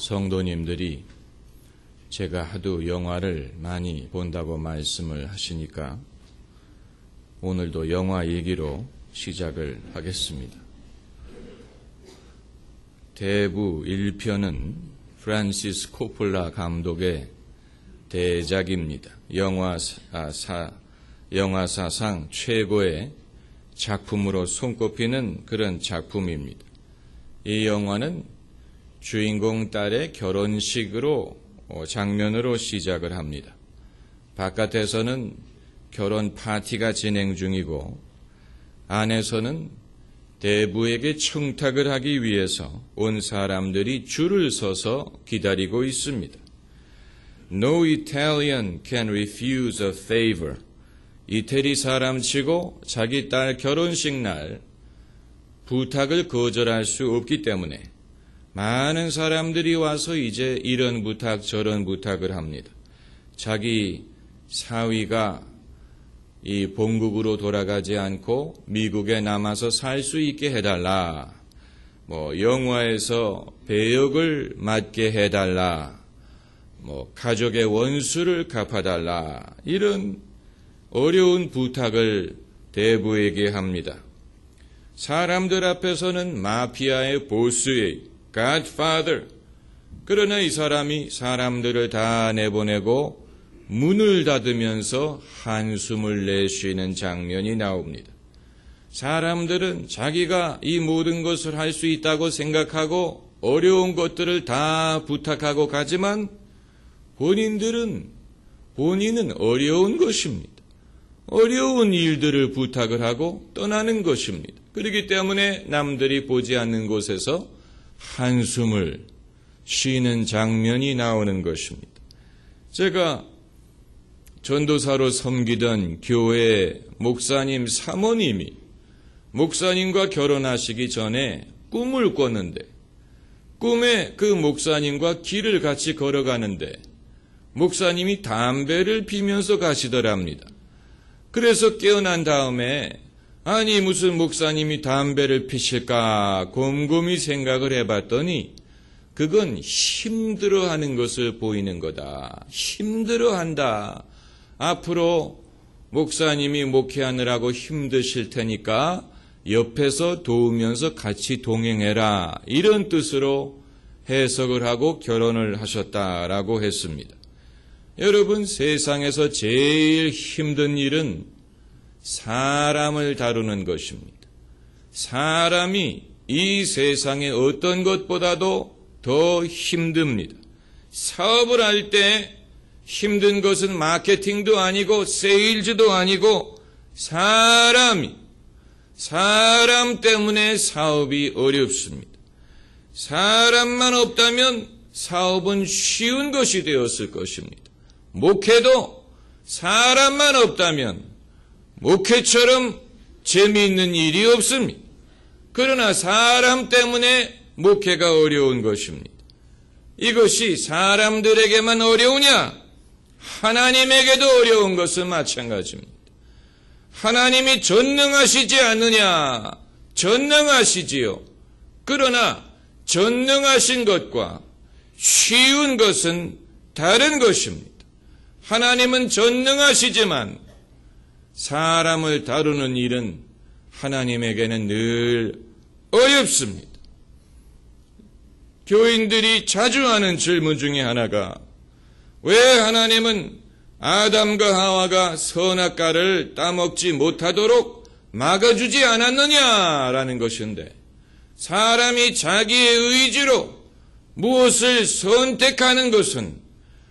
성도님들이 제가 하도 영화를 많이 본다고 말씀을 하시니까 오늘도 영화 얘기로 시작을 하겠습니다. 대부 1편은 프란시스 코폴라 감독의 대작입니다. 영화사상 최고의 작품으로 손꼽히는 그런 작품입니다. 이 영화는 주인공 딸의 결혼식으로 장면으로 시작을 합니다. 바깥에서는 결혼 파티가 진행 중이고 안에서는 대부에게 청탁을 하기 위해서 온 사람들이 줄을 서서 기다리고 있습니다. No Italian can refuse a favor. 이태리 사람치고 자기 딸 결혼식 날 부탁을 거절할 수 없기 때문에 많은 사람들이 와서 이제 이런 부탁 저런 부탁을 합니다. 자기 사위가 이 본국으로 돌아가지 않고 미국에 남아서 살 수 있게 해달라. 영화에서 배역을 맡게 해달라. 가족의 원수를 갚아달라. 이런 어려운 부탁을 대부에게 합니다. 사람들 앞에서는 마피아의 보스의 Godfather. 그러나 이 사람이 사람들을 다 내보내고 문을 닫으면서 한숨을 내쉬는 장면이 나옵니다. 사람들은 자기가 이 모든 것을 할 수 있다고 생각하고 어려운 것들을 다 부탁하고 가지만 본인은 어려운 것입니다. 어려운 일들을 부탁을 하고 떠나는 것입니다. 그렇기 때문에 남들이 보지 않는 곳에서 한숨을 쉬는 장면이 나오는 것입니다. 제가 전도사로 섬기던 교회 목사님 사모님이 목사님과 결혼하시기 전에 꿈을 꿨는데 꿈에 그 목사님과 길을 같이 걸어가는데 목사님이 담배를 피면서 가시더랍니다. 그래서 깨어난 다음에 아니 무슨 목사님이 담배를 피실까 곰곰이 생각을 해봤더니 그건 힘들어하는 것을 보이는 거다. 힘들어한다. 앞으로 목사님이 목회하느라고 힘드실 테니까 옆에서 도우면서 같이 동행해라. 이런 뜻으로 해석을 하고 결혼을 하셨다라고 했습니다. 여러분, 세상에서 제일 힘든 일은 사람을 다루는 것입니다. 사람이 이 세상의 어떤 것보다도 더 힘듭니다. 사업을 할 때 힘든 것은 마케팅도 아니고 세일즈도 아니고 사람 때문에 사업이 어렵습니다. 사람만 없다면 사업은 쉬운 것이 되었을 것입니다. 목회도 사람만 없다면 목회처럼 재미있는 일이 없습니다. 그러나 사람 때문에 목회가 어려운 것입니다. 이것이 사람들에게만 어려우냐? 하나님에게도 어려운 것은 마찬가지입니다. 하나님이 전능하시지 않느냐? 전능하시지요. 그러나 전능하신 것과 쉬운 것은 다른 것입니다. 하나님은 전능하시지만 사람을 다루는 일은 하나님에게는 늘 어렵습니다. 교인들이 자주 하는 질문 중에 하나가 왜 하나님은 아담과 하와가 선악과를 따먹지 못하도록 막아주지 않았느냐라는 것인데 사람이 자기의 의지로 무엇을 선택하는 것은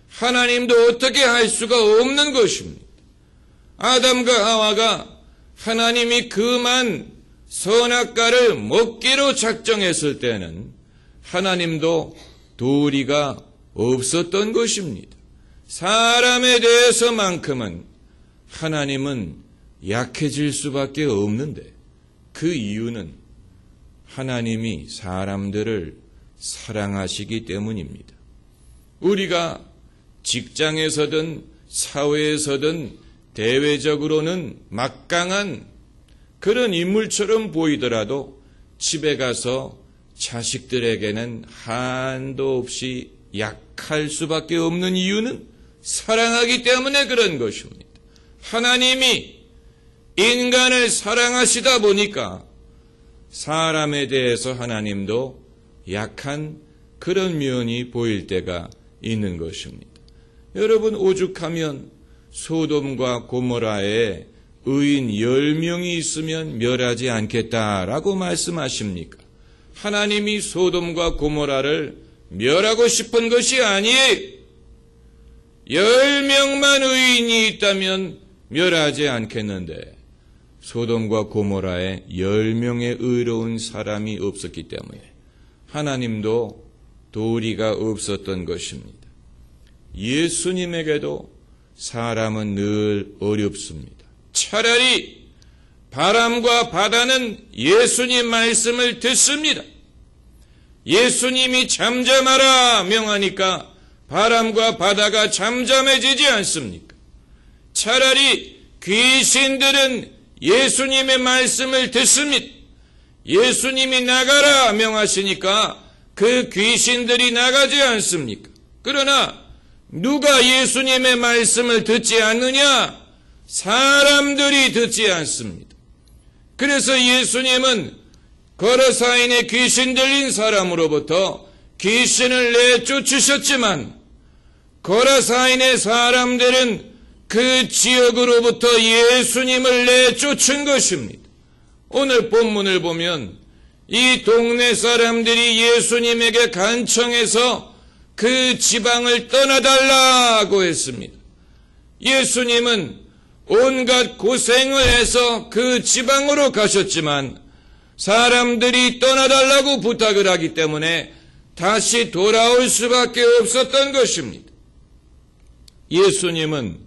하나님도 어떻게 할 수가 없는 것입니다. 아담과 하와가 하나님이 그만 선악과를 먹기로 작정했을 때는 하나님도 도리가 없었던 것입니다. 사람에 대해서만큼은 하나님은 약해질 수밖에 없는데 그 이유는 하나님이 사람들을 사랑하시기 때문입니다. 우리가 직장에서든 사회에서든 대외적으로는 막강한 그런 인물처럼 보이더라도 집에 가서 자식들에게는 한도 없이 약할 수밖에 없는 이유는 사랑하기 때문에 그런 것입니다. 하나님이 인간을 사랑하시다 보니까 사람에 대해서 하나님도 약한 그런 면이 보일 때가 있는 것입니다. 여러분, 오죽하면 소돔과 고모라에 의인 10명이 있으면 멸하지 않겠다라고 말씀하십니까? 하나님이 소돔과 고모라를 멸하고 싶은 것이 아니에요. 10명만 의인이 있다면 멸하지 않겠는데 소돔과 고모라에 10명의 의로운 사람이 없었기 때문에 하나님도 도리가 없었던 것입니다. 예수님에게도 사람은 늘 어렵습니다. 차라리 바람과 바다는 예수님 말씀을 듣습니다. 예수님이 잠잠하라 명하니까 바람과 바다가 잠잠해지지 않습니까? 차라리 귀신들은 예수님의 말씀을 듣습니다. 예수님이 나가라 명하시니까 그 귀신들이 나가지 않습니까? 그러나 누가 예수님의 말씀을 듣지 않느냐? 사람들이 듣지 않습니다. 그래서 예수님은 거라사인의 귀신 들린 사람으로부터 귀신을 내쫓으셨지만 거라사인의 사람들은 그 지역으로부터 예수님을 내쫓은 것입니다. 오늘 본문을 보면 이 동네 사람들이 예수님에게 간청해서 그 지방을 떠나달라고 했습니다. 예수님은 온갖 고생을 해서 그 지방으로 가셨지만 사람들이 떠나달라고 부탁을 하기 때문에 다시 돌아올 수밖에 없었던 것입니다. 예수님은